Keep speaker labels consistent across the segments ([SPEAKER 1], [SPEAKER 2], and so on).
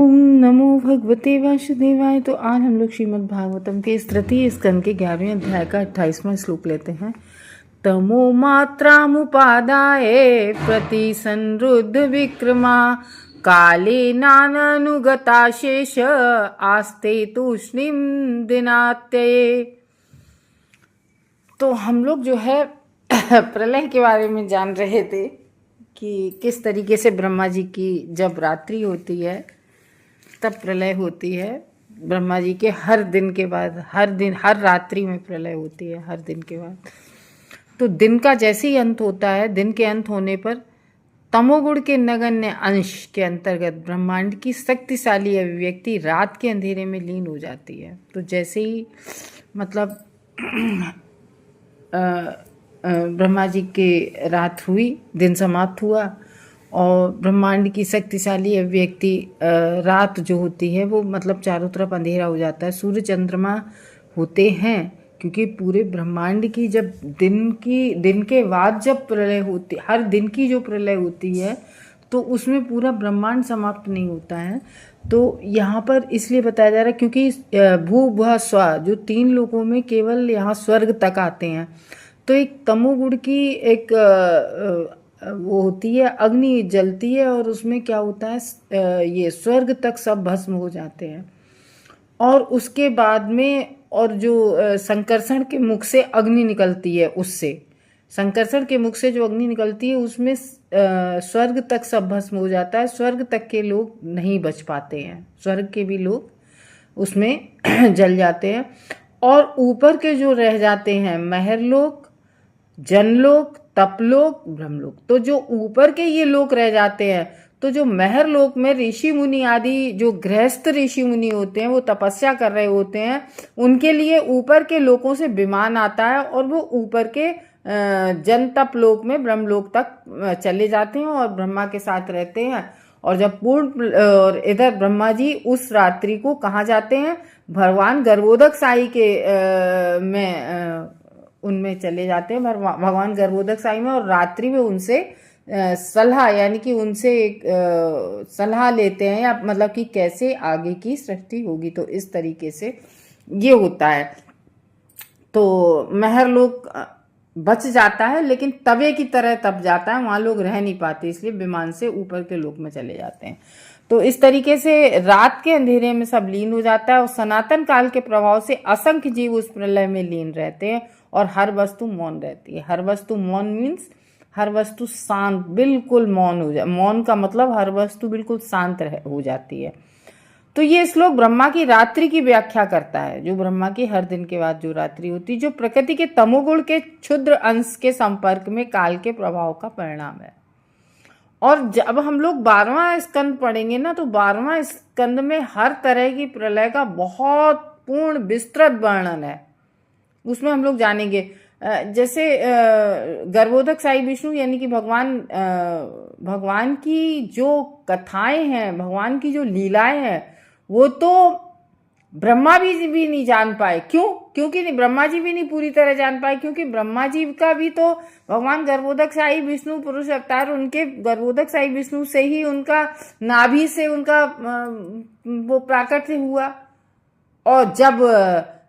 [SPEAKER 1] ओम नमो भगवते वासुदेवाय। तो आज हम लोग श्रीमद् भागवतम के इस तृतीय स्कंद के 11वें अध्याय का 28वां श्लोक लेते हैं। तमो मात्रामुपादाय प्रति संरुद्ध विक्रमा काले नानुगता शेष आस्ते तूष्णीम दिनात्यये। तो हम लोग जो है प्रलय के बारे में जान रहे थे कि किस तरीके से ब्रह्मा जी की जब रात्रि होती है तब प्रलय होती है। ब्रह्मा जी के हर दिन के बाद हर रात्रि में प्रलय होती है, हर दिन के बाद। तो दिन का जैसे ही अंत होता है, दिन के अंत होने पर तमोगुण के नगण्य अंश के अंतर्गत ब्रह्मांड की शक्तिशाली अभिव्यक्ति रात के अंधेरे में लीन हो जाती है। तो जैसे ही मतलब ब्रह्मा जी के रात हुई, दिन समाप्त हुआ और ब्रह्मांड की शक्तिशाली अभिव्यक्ति रात जो होती है वो मतलब चारों तरफ अंधेरा हो जाता है। सूर्य चंद्रमा होते हैं क्योंकि पूरे ब्रह्मांड की जब दिन के बाद जब प्रलय होती, हर दिन की जो प्रलय होती है तो उसमें पूरा ब्रह्मांड समाप्त नहीं होता है। तो यहाँ पर इसलिए बताया जा रहा है क्योंकि भू भुव स्व जो 3 लोकों में केवल यहाँ स्वर्ग तक आते हैं। तो एक तमोगुण की एक वो होती है, अग्नि जलती है और उसमें क्या होता है, ये स्वर्ग तक सब भस्म हो जाते हैं। और उसके बाद में और जो संकर्षण के मुख से अग्नि निकलती है, उससे संकर्षण के मुख से जो अग्नि निकलती है उसमें स्वर्ग तक सब भस्म हो जाता है। स्वर्ग तक के लोग नहीं बच पाते हैं, स्वर्ग के भी लोग उसमें जल जाते हैं। और ऊपर के जो रह जाते हैं महरलोक, जनलोक, तपलोक, ब्रह्मलोक। तो जो ऊपर के ये लोक रह जाते हैं, तो जो महरलोक में ऋषि मुनि आदि जो गृहस्थ ऋषि मुनि होते हैं वो तपस्या कर रहे होते हैं, उनके लिए ऊपर के लोकों से विमान आता है और वो ऊपर के जन तप लोक में ब्रह्मलोक तक चले जाते हैं और ब्रह्मा के साथ रहते हैं। और जब पूर्ण इधर ब्रह्मा जी उस रात्रि को कहाँ जाते हैं, भगवान गर्भोदक साई के उनमें चले जाते हैं, भगवान गर्भोदक साई में। और रात्रि में उनसे सलाह यानी कि उनसे एक सलाह लेते हैं, या मतलब कि कैसे आगे की सृष्टि होगी। तो इस तरीके से ये होता है। तो महरलोक बच जाता है लेकिन तवे की तरह तप जाता है, वहां लोग रह नहीं पाते, इसलिए विमान से ऊपर के लोक में चले जाते हैं। तो इस तरीके से रात के अंधेरे में सब लीन हो जाता है और सनातन काल के प्रभाव से असंख्य जीव उस प्रलय में लीन रहते हैं और हर वस्तु मौन रहती है। हर वस्तु मौन मीन्स हर वस्तु शांत, बिल्कुल मौन हो जाए। मौन का मतलब हर वस्तु बिल्कुल शांत हो जाती है। तो ये श्लोक ब्रह्मा की रात्रि की व्याख्या करता है, जो ब्रह्मा की हर दिन के बाद जो रात्रि होती है, जो प्रकृति के तमोगुण के क्षुद्र अंश के संपर्क में काल के प्रभाव का परिणाम है। और जब हम लोग 12वां स्कंद पढ़ेंगे ना, तो 12वां स्कंद में हर तरह की प्रलय का बहुत पूर्ण विस्तृत वर्णन है। उसमें हम लोग जानेंगे जैसे गर्भोदक साई विष्णु यानी कि भगवान की जो कथाएं हैं, भगवान की जो लीलाएं हैं, वो तो ब्रह्मा भी नहीं जान पाए। क्यों? क्योंकि ब्रह्मा जी भी नहीं पूरी तरह जान पाए, क्योंकि ब्रह्मा जी का भी तो भगवान गर्भोदक साई विष्णु पुरुष अवतार, उनके गर्भोदक साई विष्णु से ही उनका नाभि से उनका वो प्राकट्य हुआ। और जब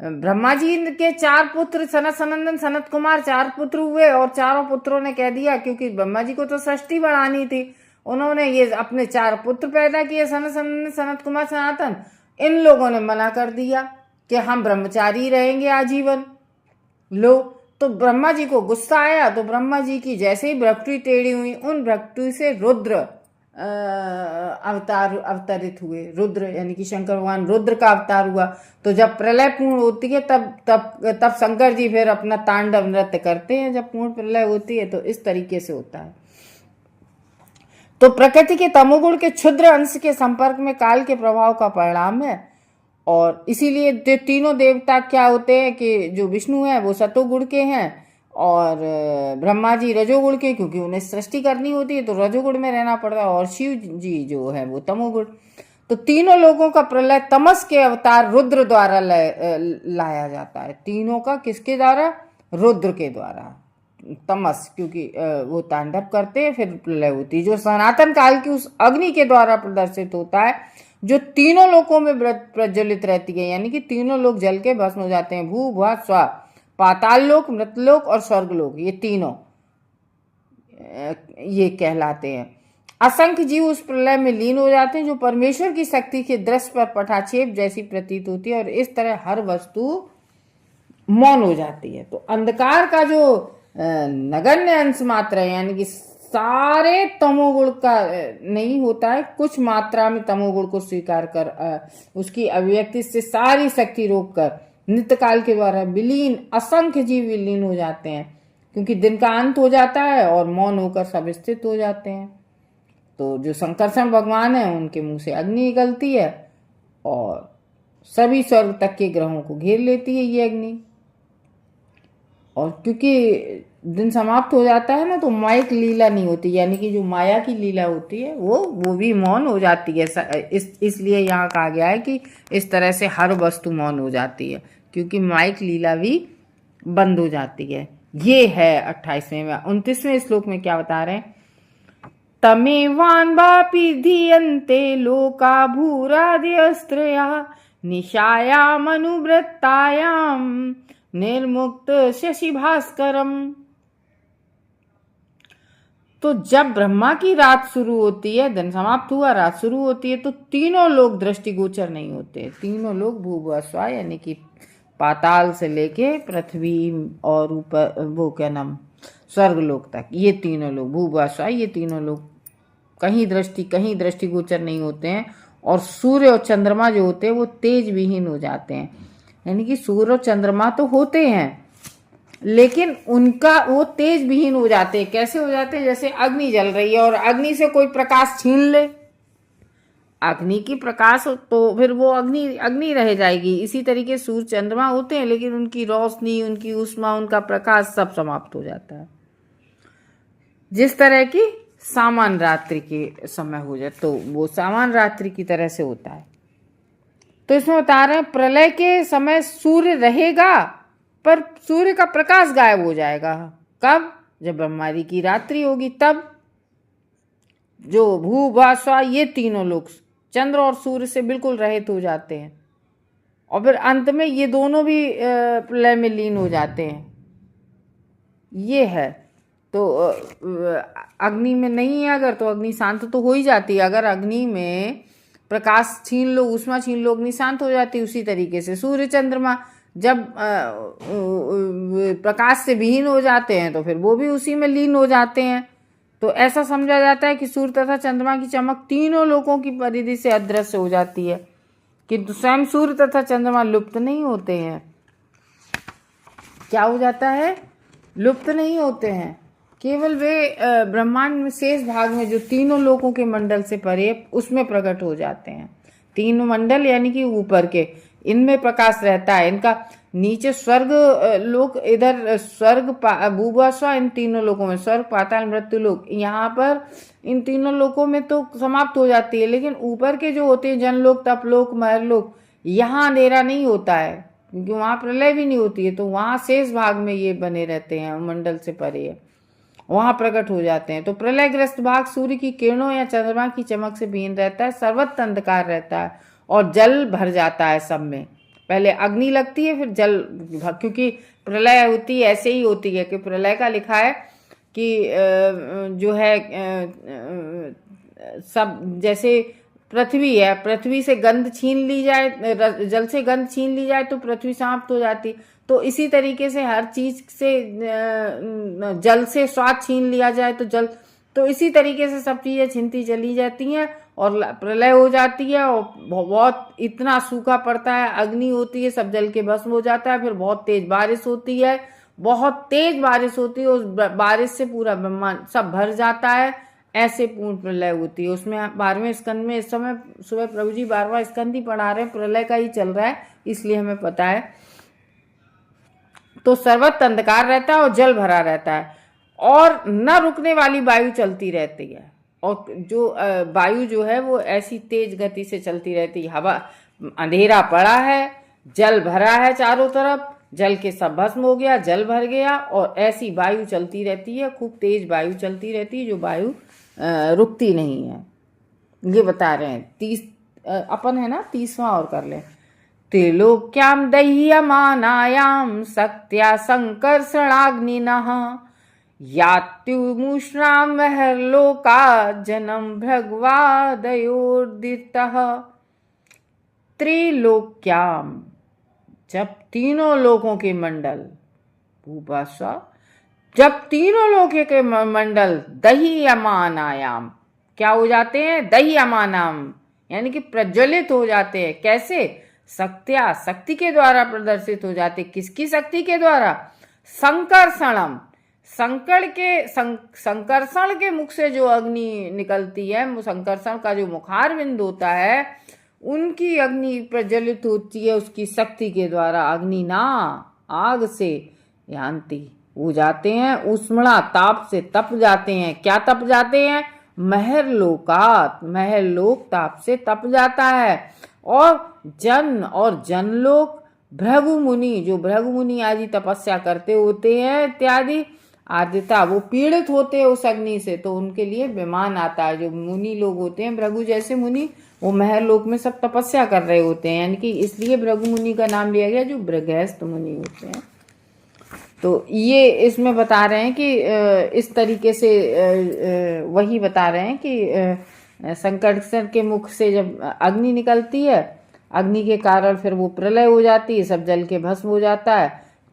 [SPEAKER 1] ब्रह्मा जी के 4 पुत्र सनत सनंदन सनत कुमार 4 पुत्र हुए और चारों पुत्रों ने कह दिया, क्योंकि ब्रह्मा जी को तो सृष्टि बढ़ानी थी, उन्होंने ये अपने 4 पुत्र पैदा किए, सनत सनंदन सनत कुमार सनातन। इन लोगों ने मना कर दिया कि हम ब्रह्मचारी रहेंगे आजीवन। लो, तो ब्रह्मा जी को गुस्सा आया, तो ब्रह्मा जी की जैसे ही भ्रकुटी टेढ़ी हुई, उन भ्रकुटी से रुद्र अवतरित हुए। रुद्र यानी कि शंकर भगवान रुद्र का अवतार हुआ। तो जब प्रलय पूर्ण होती है तब शंकर जी फिर अपना तांडव नृत्य करते हैं, जब पूर्ण प्रलय होती है। तो इस तरीके से होता है। तो प्रकृति के तमोगुण के क्षुद्र अंश के संपर्क में काल के प्रभाव का परिणाम है। और इसीलिए जो तीनों देवता क्या होते हैं कि जो विष्णु है वो सतोगुण के हैं और ब्रह्मा जी रजोगुण के, क्योंकि उन्हें सृष्टि करनी होती है तो रजोगुण में रहना पड़ता है। और शिव जी जो है वो तमोगुण। तो तीनों लोगों का प्रलय तमस के अवतार रुद्र द्वारा लाया जाता है। तीनों का किसके द्वारा? रुद्र के द्वारा। तमस, क्योंकि वो तांडव करते हैं, फिर प्रलय होती है। जो सनातन काल की उस अग्नि के द्वारा प्रदर्शित होता है जो तीनों लोकों में प्रज्वलित रहती है, यानी कि तीनों लोग जल के भस्म हो जाते हैं, भू भुआ स्वा, पाताल लोक, मृतलोक और स्वर्ग लोक, ये तीनों ये कहलाते हैं। असंख्य जीव उस प्रलय में लीन हो जाते हैं जो परमेश्वर की शक्ति के दृश्य पर पटाक्षेप जैसी प्रतीत होती है, और इस तरह हर वस्तु मौन हो जाती है। तो अंधकार का जो नगण्य अंश मात्र है, यानी कि सारे तमोगुण का नहीं होता है, कुछ मात्रा में तमोगुण को स्वीकार कर उसकी अभिव्यक्ति से सारी शक्ति रोककर नित्य काल के द्वारा विलीन असंख्य जीव विलीन हो जाते हैं, क्योंकि दिन का अंत हो जाता है और मौन होकर सब स्थित हो जाते हैं। तो जो संकर्षण भगवान है उनके मुंह से अग्नि निकलती है और सभी स्वर्ग तक के ग्रहों को घेर लेती है ये अग्नि। और क्योंकि दिन समाप्त हो जाता है ना, तो माइक लीला नहीं होती, यानी कि जो माया की लीला होती है वो भी मौन हो जाती है। इसलिए यहाँ कहा गया है कि इस तरह से हर वस्तु मौन हो जाती है, क्योंकि माइक लीला भी बंद हो जाती है। ये है 28वें में। 29वें श्लोक में क्या बता रहे हैं? तमेवान वापि धीयन्ते लोका भूराद्यस्त्रया निशायाम अनुवृत्तायाम निर्मुक्त शशि भास्करम। तो जब ब्रह्मा की रात शुरू होती है, दिन समाप्त हुआ, रात शुरू होती है, तो तीनों लोग दृष्टिगोचर नहीं होते। तीनों लोग भूभुआ स्वा, यानी कि पाताल से लेके पृथ्वी और ऊपर वो क्या नाम स्वर्ग लोक तक, ये तीनों लोग भूभुआ स्वा, ये तीनों लोग कहीं दृष्टिगोचर नहीं होते हैं। और सूर्य और चंद्रमा जो होते हैं वो तेज विहीन हो जाते हैं, यानी कि सूर्य और चंद्रमा तो होते हैं लेकिन उनका वो तेज विहीन हो जाते हैं। कैसे हो जाते हैं? जैसे अग्नि जल रही है और अग्नि से कोई प्रकाश छीन ले, अग्नि की प्रकाश तो फिर वो अग्नि रह जाएगी। इसी तरीके सूर्य चंद्रमा होते हैं लेकिन उनकी रोशनी, उनकी उष्मा, उनका प्रकाश सब समाप्त हो जाता है। जिस तरह की सामान्य रात्रि के समय हो जाए, तो वो सामान्य रात्रि की तरह से होता है। तो इसमें बता रहे हैं प्रलय के समय सूर्य रहेगा पर सूर्य का प्रकाश गायब हो जाएगा। कब? जब ब्रह्मारी की रात्रि होगी तब। जो भू भुआ स्वा, ये तीनों लोग चंद्र और सूर्य से बिल्कुल रहित हो जाते हैं और फिर अंत में ये दोनों भी प्रलय में लीन हो जाते हैं। ये है। तो अग्नि में नहीं है अगर, तो अग्नि शांत तो हो ही जाती है। अगर अग्नि में प्रकाश छीन लो, ऊष्मा छीन लो, अग्नि शांत हो जाती है। उसी तरीके से सूर्य चंद्रमा जब प्रकाश से विहीन हो जाते हैं तो फिर वो भी उसी में लीन हो जाते हैं। तो ऐसा समझा जाता है कि सूर्य तथा चंद्रमा की चमक तीनों लोकों की परिधि से अदृश्य हो जाती है, किंतु स्वयं सूर्य तथा चंद्रमा लुप्त नहीं होते हैं। क्या हो जाता है? लुप्त नहीं होते हैं, केवल वे ब्रह्मांड में शेष भाग में जो तीनों लोकों के मंडल से परे उसमें प्रकट हो जाते हैं। तीन मंडल यानी कि ऊपर के, इनमें प्रकाश रहता है। इनका नीचे स्वर्ग लोक, इधर स्वर्ग भूभुआ स्वा, इन तीनों लोकों में स्वर्ग पाताल मृत्यु लोक, यहाँ पर इन तीनों लोकों में तो समाप्त हो जाती है। लेकिन ऊपर के जो होते हैं जनलोक, तपलोक, महरलोक, यहाँ अंधेरा नहीं होता है क्योंकि वहाँ प्रलय भी नहीं होती है। तो वहाँ शेष भाग में ये बने रहते हैं, मंडल से परे वहाँ प्रकट हो जाते हैं। तो प्रलयग्रस्त भाग सूर्य की किरणों या चंद्रमा की चमक से विहीन रहता है, सर्वत्र अंधकार रहता है और जल भर जाता है सब में। पहले अग्नि लगती है फिर जल, क्योंकि प्रलय होती है ऐसे ही होती है कि प्रलय का लिखा है कि जो है सब, जैसे पृथ्वी है, पृथ्वी से गंध छीन ली जाए, जल से गंध छीन ली जाए तो पृथ्वी समाप्त हो जाती। तो इसी तरीके से हर चीज से जल से स्वाद छीन लिया जाए तो जल, तो इसी तरीके से सब चीजें छीनती चली जाती हैं और प्रलय हो जाती है और बहुत इतना सूखा पड़ता है, अग्नि होती है, सब जल के भस्म हो जाता है। फिर बहुत तेज बारिश होती है, बहुत तेज बारिश होती है, उस बारिश से पूरा ब्रह्मांड सब भर जाता है। ऐसे पूर्ण प्रलय होती है। उसमें 12वें स्कंद में इस समय सुबह प्रभु जी 12वां स्कंद ही पढ़ा रहे हैं, प्रलय का ही चल रहा है इसलिए हमें पता है। तो सर्वत्र अंधकार रहता है और जल भरा रहता है और न रुकने वाली वायु चलती रहती है। और जो वायु जो है वो ऐसी तेज गति से चलती रहती है। हवा, अंधेरा पड़ा है, जल भरा है चारों तरफ, जल के सब भस्म हो गया, जल भर गया और ऐसी वायु चलती रहती है, खूब तेज वायु चलती रहती है, जो वायु रुकती नहीं है। ये बता रहे हैं अपन है ना 30वां और कर ले। त्रिलोक्याम दह्यमानायाम शक्त्या संकर्षणाग्निनः यात्युमुष्णाम महर्लोका जनम भृग्वादयोर्दितः। त्रिलोक्याम, जब तीनों लोकों के मंडल, भूपाशा, जब तीनों लोकों के मंडल दह्यमानायाम क्या हो जाते हैं, दह्यमानाम यानी कि प्रज्वलित हो जाते हैं। कैसे? शक्त्या, शक्ति के द्वारा प्रदर्शित हो जाते। किसकी शक्ति के द्वारा? संकर्षणम, संकर्षण के मुख से जो अग्नि निकलती है, संकर्षण का जो मुखारविंद होता है, उनकी अग्नि प्रज्वलित होती है उसकी शक्ति के द्वारा। अग्नि ना, आग से यान्ति हो जाते हैं, उष्मणा ताप से तप जाते हैं। क्या तप जाते हैं? महरलोकात, महरलोक ताप से तप जाता है। और जनलोक भृगु मुनि, जो भृगु मुनि आदि तपस्या करते होते हैं इत्यादि आदिता, वो पीड़ित होते हैं उस अग्नि से, तो उनके लिए विमान आता है। जो मुनि लोग होते हैं, भृगु जैसे मुनि, वो महरलोक में सब तपस्या कर रहे होते हैं, यानी कि इसलिए भृगु मुनि का नाम लिया गया, जो भृगस्थ मुनि होते हैं। तो ये इसमें बता रहे हैं कि इस तरीके से वही बता रहे हैं कि संकर्षण के मुख से जब अग्नि निकलती है, अग्नि के कारण फिर वो प्रलय हो जाती है, सब जल के भस्म हो जाता है,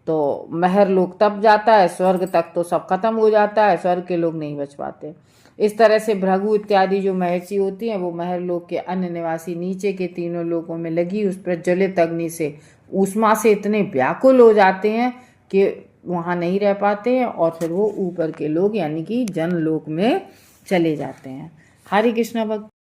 [SPEAKER 1] तो महरलोक तप जाता है, स्वर्ग तक तो सब खत्म हो जाता है, स्वर्ग के लोग नहीं बच पाते। इस तरह से भृगु इत्यादि जो महर्षि होती हैं, वो महरलोक के अन्य निवासी नीचे के तीनों लोकों में लगी उस प्रज्वलित अग्नि से, ऊष्मा से इतने व्याकुल हो जाते हैं कि वहाँ नहीं रह पाते हैं, और फिर वो ऊपर के लोग यानी कि जनलोक में चले जाते हैं। हरे कृष्ण भक्त।